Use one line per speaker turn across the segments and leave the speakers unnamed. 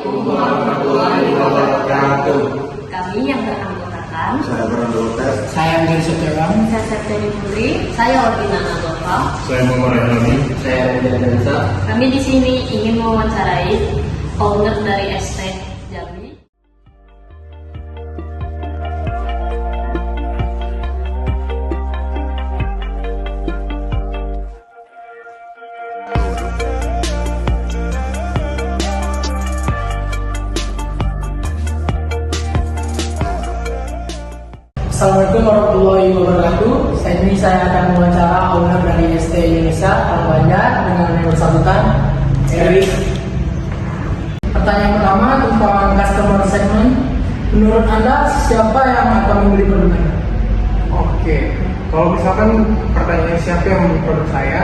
Assalamualaikum warahmatullahi wabarakatuh.
Kami yang beranggotakan
Saya beranggotakan.
Saya Anggir Setiawan.
Saya Septiani Putri. Saya Ordina Nagofa.
Saya Muhammad Rahmi.
Saya Reza Dansa.
Kami di sini ingin mewawancarai owner dari Estek Jambi.
Assalamualaikum warahmatullahi wabarakatuh. Saat ini saya akan mewawancara owner dari ST Indonesia, Kang Banjar, dengan yang bersangkutan Erik. Pertanyaan pertama tentang customer segment. Menurut Anda siapa yang akan membeli produk Anda?
Oke, kalau misalkan pertanyaannya siapa yang membeli produk saya,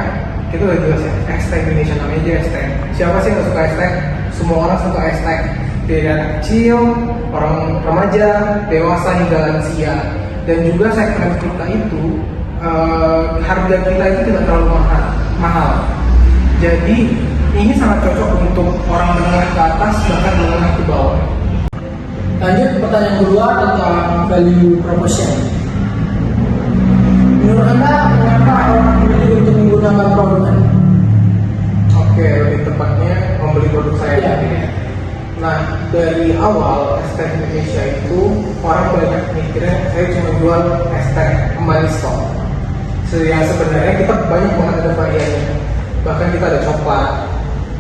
itu udah jelas ya, Estek Indonesia, namanya aja Estek. Siapa sih yang gak suka Estek? Semua orang suka Estek. Dari anak kecil, orang remaja, dewasa hingga lansia. Dan juga segmen kita itu, harga kita itu tidak terlalu mahal. Jadi ini sangat cocok untuk orang menengah ke atas, bahkan menengah ke bawah.
Lanjut pertanyaan kedua tentang value proposition. Menurut Anda mengapa orang memilih untuk menggunakan produk Anda?
Oke, lebih tepatnya membeli produk saya.
Ya.
Nah, dari awal Estek Indonesia itu orang banyak mikirnya saya cuma jual Estek kembali stok. Yang sebenarnya kita banyak banget ada variannya. Bahkan kita ada coklat,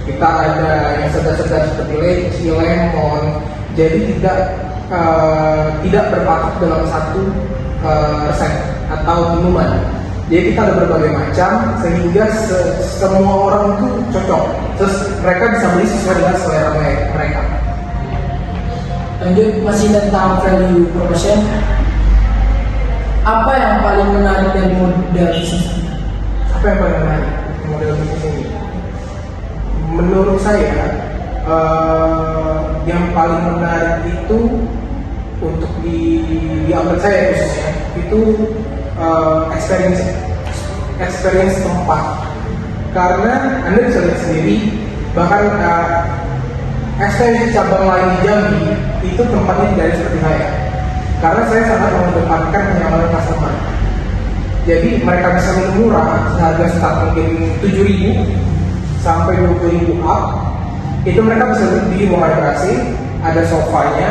kita ada yang sedar-sedar seperti leci, lemon. Jadi tidak berpatok dalam satu resep atau minuman. Jadi kita ada berbagai macam sehingga semua orang itu cocok. Terus mereka bisa beli sesuai dengan selera mereka.
Lanjut masih tentang value proposition. Apa yang paling menarik dari model bisnis Anda?
Apa yang paling menarik model bisnis ini? Menurut saya yang paling menarik itu untuk diambil saya khususnya itu experience tempat. Karena Anda bisa lihat sendiri, bahkan STC cabang lain di Jambi itu tempatnya tidak seperti saya. Karena saya sangat mengedepankan kenyamanan customer. Jadi mereka bisa minum murah, harga start mungkin 7.000 sampai 20.000 up. Itu mereka bisa di ruang rekreasi, ada sofanya,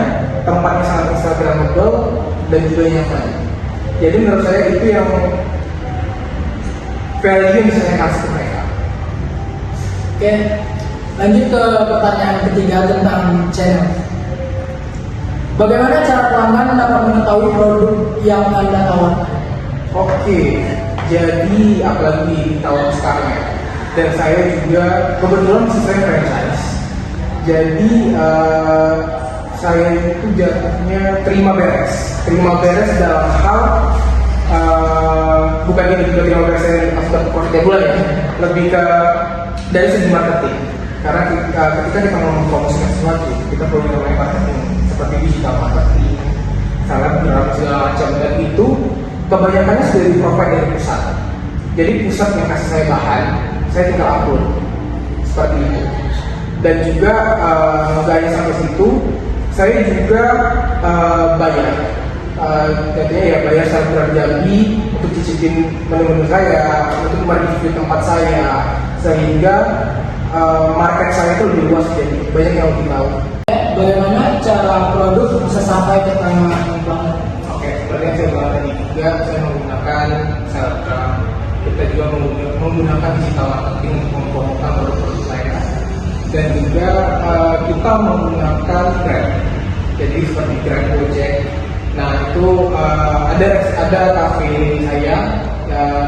tempatnya sangat instagramable dan juga nyaman. Jadi menurut saya itu yang value yang bisa saya kasih ke mereka.
Oke, lanjut ke pertanyaan ketiga tentang channel. Bagaimana cara pelanggan dapat mengetahui produk yang Anda tawarkan?
Oke, jadi apalagi di tahun sekarang ya. Dan saya juga kebetulan saya franchise. Jadi saya itu jatuhnya terima beres dalam hal bukan ini juga terima beres saya sudah profit tiap bulan ya, lebih ke dari segi marketing. Karena ketika kita ngomong promosikan sesuatu, kita perlu namanya marketing seperti digital marketing, selebgram segala macam, dan itu kebanyakannya sudah di-provide dari pusat. Jadi pusat yang kasih saya bahan, saya tinggal upload seperti itu. Dan juga nggak hanya sampai situ, saya juga bayar. Jadinya ya bayar selebgram Jambi untuk cicipin menu-menu saya, untuk mereview tempat saya, sehingga market saya itu lebih luas, jadi banyak yang lebih tahu.
Bagaimana cara produk bisa sampai ke tangan pelanggan?
Oke, seperti yang saya bilang tadi juga, saya menggunakan selebgram. Kita juga menggunakan digital marketing untuk mempromosikan produk-produk saya. Dan juga kita menggunakan Grab, jadi seperti Grab Gojek. Nah itu ada kafe saya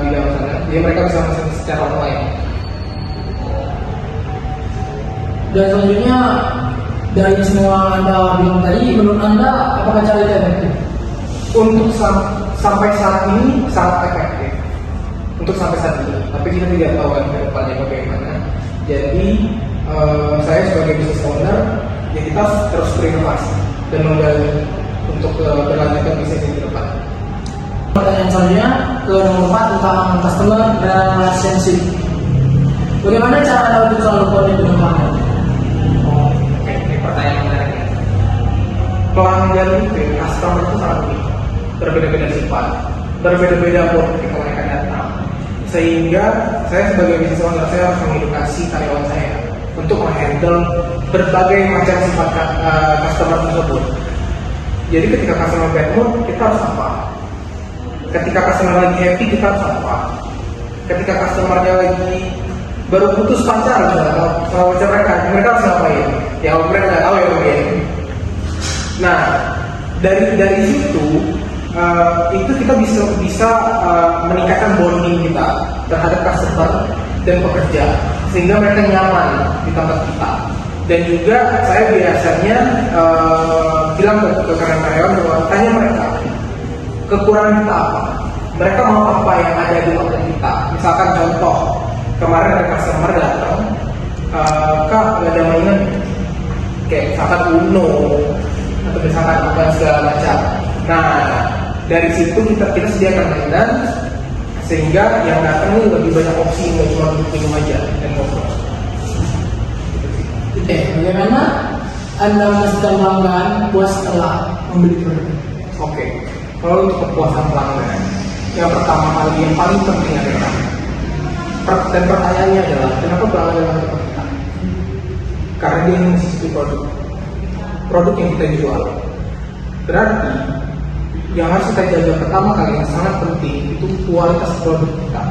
di dalam sana, jadi mereka bisa pesan secara online.
Dan selanjutnya dari semua Anda bilang tadi, menurut Anda apakah cara itu efektif?
Untuk sampai saat ini sangat efektif. Untuk sampai saat ini, tapi kita tidak tahu ke depannya bagaimana. Jadi saya sebagai business owner, ya kita terus berinovasi dan menggali untuk berlanjutkan bisnis ini ke depan.
Pertanyaan selanjutnya ke nomor 4 tentang customer dan relationship. Bagaimana cara Anda untuk selalu koordinasi dengan pelanggan?
Ini pertanyaan
pelanggan itu, customer itu sangat unik, berbeda-beda sifat, berbeda-beda mood ketika mereka datang. Sehingga saya sebagai bisniswan, saya harus mengedukasi karyawan saya untuk menghandle berbagai macam sifat customer tersebut. Jadi ketika customer bad mood, kita harus apa? Ketika customer lagi happy, kita harus apa? Ketika customernya lagi baru putus pacar, sama pacar mereka harus ngapain? Ya mereka nggak tahu ya mungkin. Nah, dari situ itu kita bisa meningkatkan bonding kita terhadap customer dan pekerja, sehingga mereka nyaman di tempat kita. Dan juga saya biasanya bilang ke karyawan bahwa tanya mereka kekurangan kita apa, mereka mau apa yang ada di tempat kita. Misalkan contoh, kemarin ada customer datang, kak nggak ada mainan, kayak misalkan Uno atau misalkan apa segala macam. Nah, dari situ kita sediakan mainan sehingga yang datang ini lebih banyak opsi, nggak cuma minum aja dan ngobrol.
Oke, bagaimana Anda memastikan pelanggan puas setelah membeli produk?
Oke, kalau untuk kepuasan pelanggan, yang pertama kali yang paling penting adalah dan pertanyaannya adalah kenapa pelanggan datang ke kita? Karena dia ingin mencicipi produk yang kita jual. Berarti yang harus kita jaga pertama kali yang sangat penting itu kualitas produk kita.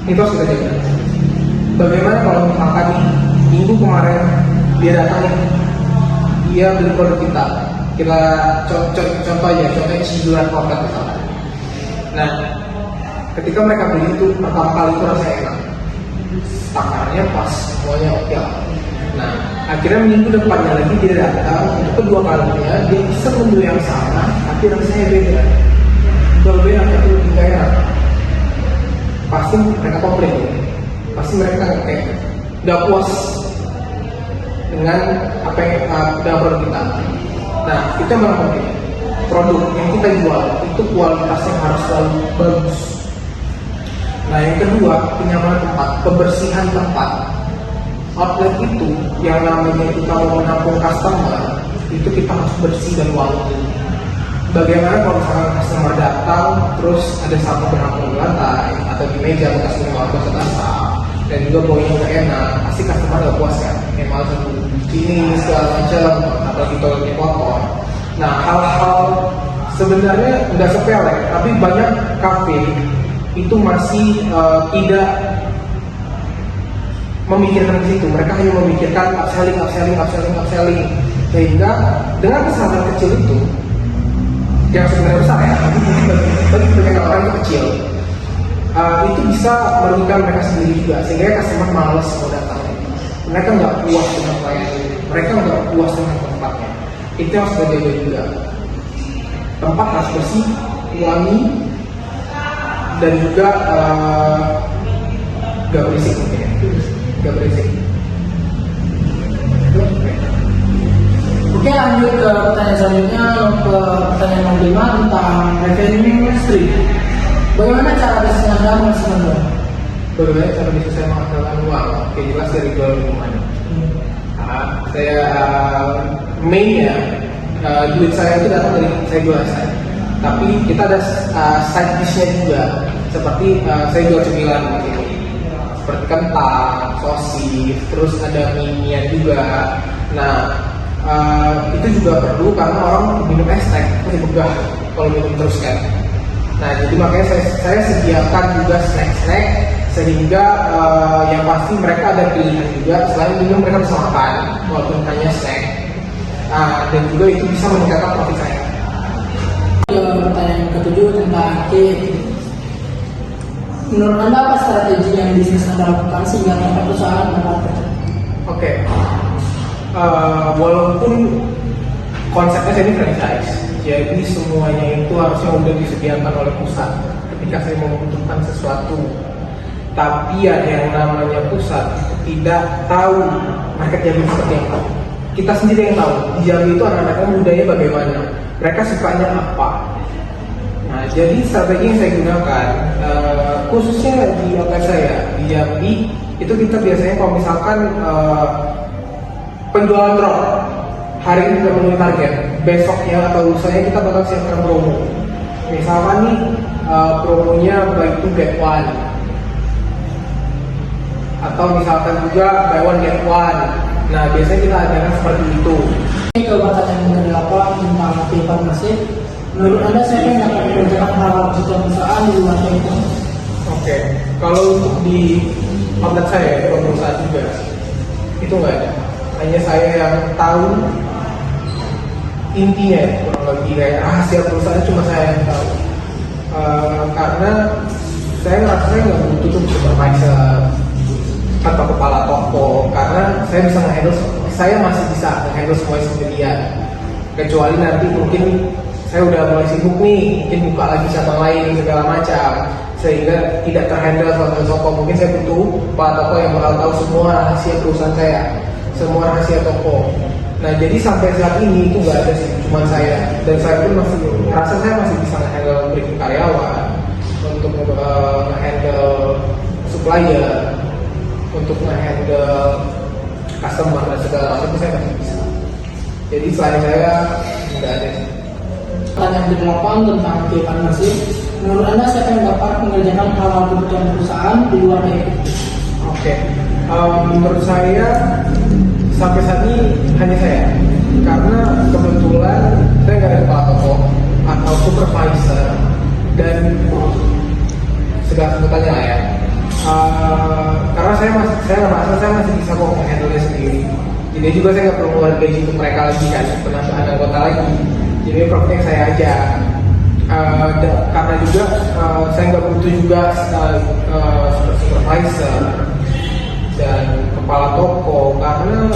Itu harus kita jaga. Bagaimana kalau misalkan minggu kemarin dia datang, dia beli produk kita contoh aja, contohnya ciduran kotak misalkan. Nah, ketika mereka beli itu pertama kali itu rasanya enak, takarannya pas, semuanya oke. Nah, akhirnya minggu depannya lagi dia datang untuk kedua kalinya, dia bisa membeli yang sama tapi rasanya beda. Berbeda atau lebih enak, pasti mereka komplain, pasti mereka nggak puas dengan apa yang dengan produk kita. Nah, itu yang paling penting. Produk yang kita jual itu kualitasnya harus selalu bagus. Nah, yang kedua, kenyamanan tempat, kebersihan tempat. Outlet itu yang namanya kita mau menampung customer, itu kita harus bersih dan wangi. Bagaimana kalau misalkan customer datang terus ada sampah berhamburan di lantai atau di meja bekas minuman basah dan juga baunya nggak enak, pasti customer nggak puas kan? Kayak malas ini segala macam, apalagi toiletnya kotor. Nah, hal-hal sebenarnya nggak sepele, tapi banyak kafe itu masih tidak memikirkan ke situ. Mereka hanya memikirkan upselling, sehingga dengan kesalahan kecil itu yang sebenarnya besar ya, tapi bagi banyak orang itu kecil, itu bisa merugikan mereka sendiri juga, sehingga customer malas mau datang. Mereka nggak puas dengan pelayanan, mereka nggak puas dengan tempatnya. Itu yang harus dijaga juga. Tempat harus bersih, wangi, dan juga nggak berisik mungkin ya. Gak berisik.
Oke, lanjut ke pertanyaan selanjutnya, ke pertanyaan nomor 5 tentang revenue stream. Bagaimana cara bisnis Anda menghasilkan uang?
Bagaimana cara bisnis saya menghasilkan uang? Oke, jelas dari jual minuman. Saya mainnya duit saya itu datang dari saya jual saya. Tapi kita ada side business juga, seperti saya jual cemilan gitu. Seperti kentang, sosis, terus ada mie juga. Nah, itu juga perlu karena orang minum es teh masih begah kalau minum terus kan. Nah, jadi makanya saya sediakan juga snack sehingga yang pasti mereka ada pilihan juga. Selain minum mereka bisa makan walaupun hanya snack. Dan juga itu bisa meningkatkan profit saya.
Pertanyaan yang ketujuh tentang menurut Anda apa strategi yang bisnis Anda lakukan sehingga tempat perusahaan mendapatkan?
Oke, walaupun konsepnya saya ini franchise, jadi semuanya itu harusnya udah disediakan oleh pusat ketika saya membutuhkan sesuatu. Tapi ada yang namanya pusat tidak tahu market Jambi seperti apa. Kita sendiri yang tahu di Jambi itu anak-anaknya mudanya bagaimana, mereka sukanya apa. Nah, jadi strategi yang saya gunakan khususnya di outlet saya di Jambi itu kita biasanya kalau misalkan penjualan drop hari ini sudah memenuhi target, besoknya atau lusanya kita bakal siapkan promo. Misalkan nih promonya buy two get one, atau misalkan juga buy one get one. Nah biasanya kita adakan seperti itu.
Ini ke pertanyaan yang ke-8 tentang farmasi. Menurut Anda siapa yang dapat mengerjakan hal-hal perusahaan di luar Telkom?
Oke, kalau untuk di outlet saya, di perusahaan juga itu nggak ada. Hanya saya yang tahu intinya, kurang lebih kayak rahasia perusahaan cuma saya yang tahu. Karena saya ngerasa saya nggak butuh tuh supervisor atau kepala toko, karena saya bisa nge-handle, saya masih bisa nge-handle semua sendirian. Kecuali nanti mungkin saya udah mulai sibuk nih, mungkin buka lagi cabang lain segala macam, sehingga tidak terhandle sama toko. Mungkin saya butuh kepala toko yang bakal tahu semua rahasia perusahaan saya, semua rahasia toko. Nah jadi sampai saat ini itu nggak ada sih, cuma saya, dan saya pun masih ngerasa saya masih bisa nge-handle briefing karyawan, untuk nge-handle supplier, untuk nge-handle customer dan segala macam itu saya masih bisa. Jadi selain saya nggak ada sih.
Pertanyaan ke-8 tentang farmasi. Menurut Anda siapa yang dapat mengerjakan hal-hal kebutuhan perusahaan di luar Telkom?
Oke, menurut saya sampai saat ini hanya saya, karena kebetulan saya nggak ada kepala toko atau supervisor dan segala sebutannya lah ya. Karena saya merasa saya masih bisa kok handle sendiri. Jadi juga saya nggak perlu ngeluarin gaji untuk mereka lagi kan, penambahan anggota lagi. Jadi profitnya saya aja. Karena juga saya nggak butuh juga supervisor dan kepala toko, karena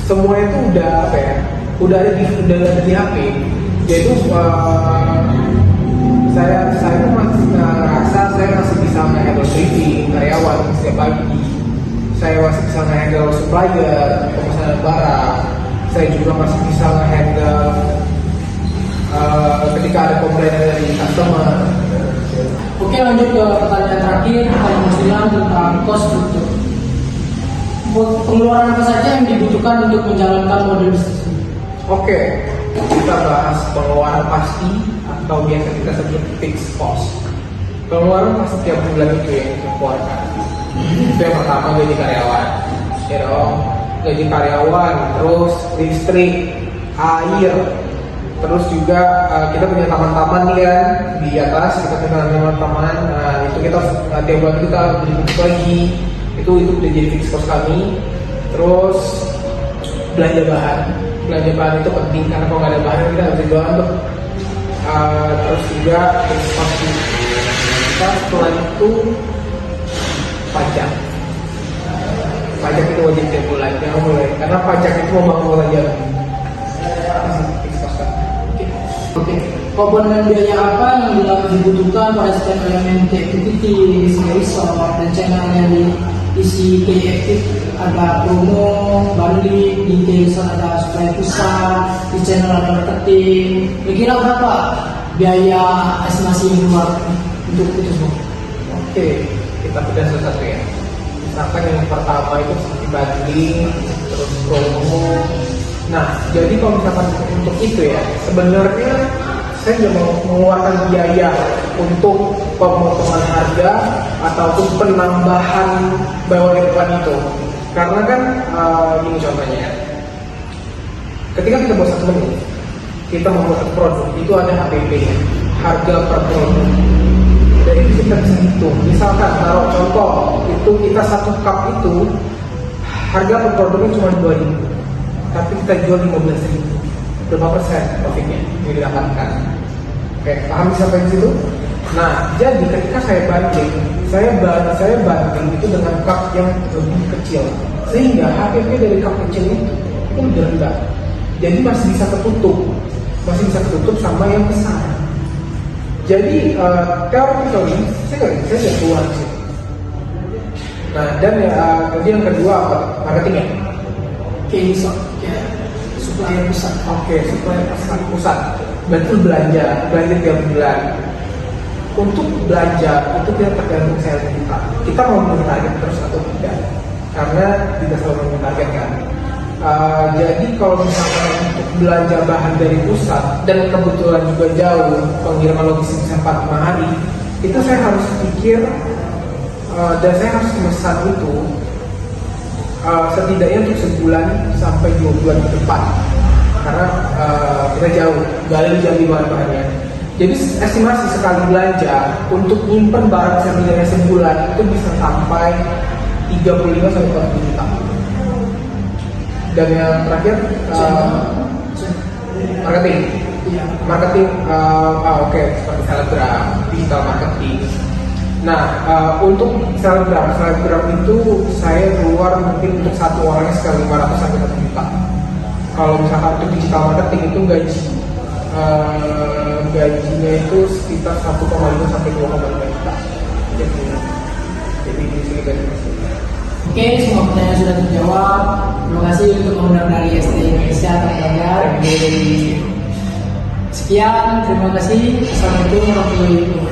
semua itu udah apa ya, udah ada di HP. Jadi saya tuh masih ngerasa saya masih bisa nge-handle briefing karyawan setiap pagi. Saya masih bisa nge-handle supplier, pemesanan barang. Saya juga masih bisa nge-handle ketika ada komplain dari customer.
Oke, lanjut ke pertanyaan terakhir. Pertanyaan Musliman tentang cost struktur. Pengeluaran apa saja yang dibutuhkan untuk menjalankan model bisnis ini?
Oke, kita bahas pengeluaran pasti atau biasa kita sebut fixed cost. Pengeluaran pasti tiap bulan itu yang kita keluarkan. Itu yang pertama, gaji karyawan, ya dong. Gaji karyawan, terus listrik, air, terus juga kita punya taman-taman nih kan di atas, kita punya taman-taman. Nah itu kita tiap bulan kita beli lagi. Itu udah jadi fixed cost kami. Terus belanja bahan itu penting, karena kalau nggak ada bahan kita nggak bisa jualan tuh. Terus juga fixed cost kita, setelah itu pajak itu wajib tiap bulan, jangan mulai, karena pajak itu membangun aja.
Oke. Komponen biaya apa yang dibutuhkan pada setiap elemen activity, resource dan channel yang diisi active? Ada promo, bundling, di desa ada supply pusat, di channel ada marketing. Kira-kira berapa biaya estimasi yang keluar untuk itu semua?
Oke, kita bedah satu-satu ya. Misalkan yang pertama itu seperti bundling, terus promo. Nah, jadi kalau misalkan untuk itu ya, sebenarnya saya juga mau mengeluarkan biaya untuk pemotongan harga ataupun penambahan bawah depan itu. Karena kan ini contohnya ya, ketika kita buat satu menu, kita membuat satu produk, itu ada HPP, harga per produk. Dan itu kita bisa hitung. Misalkan taruh contoh, itu kita satu cup itu harga per produknya cuma 2.000, tapi kita jual 15.000. Berapa persen profitnya yang didapatkan? Oke, paham sampai di situ? Nah, jadi ketika saya banding itu dengan cup yang lebih kecil, sehingga HPP dari cup kecil itu lebih rendah. Jadi masih bisa ketutup sama yang besar. Jadi teoretically saya nggak keluar sih. Nah, dan yang kedua apa? Marketingnya.
Oke, supplier pusat.
Oke, supplier pusat. Betul, belanja tiap bulan. Untuk belanja itu kita tergantung sales kita. Kita mau target terus atau tidak? Karena tidak selalu target kan. Jadi kalau misalkan untuk belanja bahan dari pusat dan kebetulan juga jauh, pengiriman logistik bisa 4-5 hari, itu saya harus pikir dan saya harus memesan itu setidaknya untuk sebulan sampai 2 bulan ke depan, karena kita jauh, gak ada di Jambi bahan-bahannya. Jadi estimasi sekali belanja untuk nyimpen barang setidaknya sebulan itu bisa sampai 35 sampai 40 juta. Dan yang terakhir marketing. Marketing, oke, seperti selebgram, digital marketing. Nah, untuk selebgram itu saya keluar mungkin untuk satu orangnya sekitar 500 sampai 1 juta. Kalau misalkan untuk digital marketing itu gajinya itu sekitar 1,5 sampai 2,5 juta. Jadi di sini gaji.
Oke, semua pertanyaan sudah terjawab. Terima kasih untuk owner dari ST Indonesia Terbayar. Sekian, terima kasih. Assalamualaikum warahmatullahi wabarakatuh.